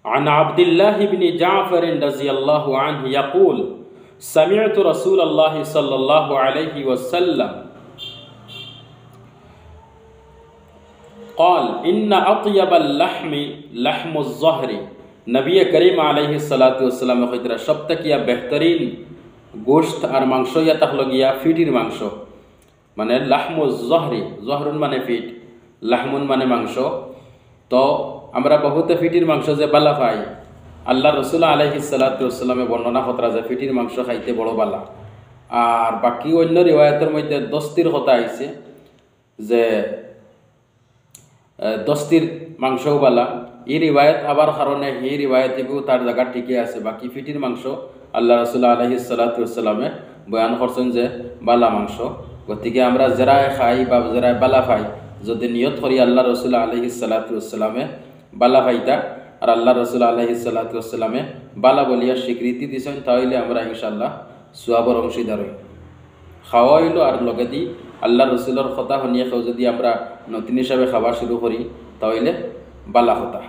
عن عبد الله بن جعفر رضي الله عنه يقول سمعت رسول الله صلى الله عليه وسلم قال إن أطيب اللحم لحم الظهر নবী করিম আলাইহিস সালাতু ওয়াস সালাম কইতরা সবথেকে বেহতরিন গোশত আর মাংস ইয়া তাহলো গিয়া ফিটির মাংস, মানে লাহমুজ জহরি, জহরুন মানে ফিট, লাহমুন মানে মাংস। তো আমরা বহুতে ফিটির মাংস যে বালা পাই, আল্লাহ রসুল আলাইহিস সালাতু ওয়াস সালামে বর্ণনা করা যে ফিটির মাংস খাইতে বড় বালা। আর বাকি অন্য রিওয়ায়াতের মধ্যে দস্তির কথা আইছে যে দস্তির মাংসও বালা। এই রিওয়ায়ত আবার কারণে এই রিওয়ায়তেও তার জায়গা ঠিকই আছে। বাকি ফিটির মাংস আল্লাহ রসুল আলাইহিস সালাতু ওয়াস সালামে বয়ান করছেন যে বালা মাংস। গতিকে আমরা যারাই খাই বা যারাই বালা খাই, যদি নিয়ত করি আল্লাহ রসুল আলাইহিস সালাতু ওয়াস সালামে বালা খাইতা আর আল্লাহ রসুল আলাইহিস সালাতু ওয়াস সালামে বালা বলিয়া স্বীকৃতি দিয়েছেন, তাহলে আমরা ইনশাআল্লাহ সওয়াবের অংশীদার হই। খাওয়া হইল আর লগে দি আল্লাহ রসুলের কথা শুনিয়ে যদি আমরা নতুন হিসাবে খাওয়া শুরু করি তাহলে বালা কথা।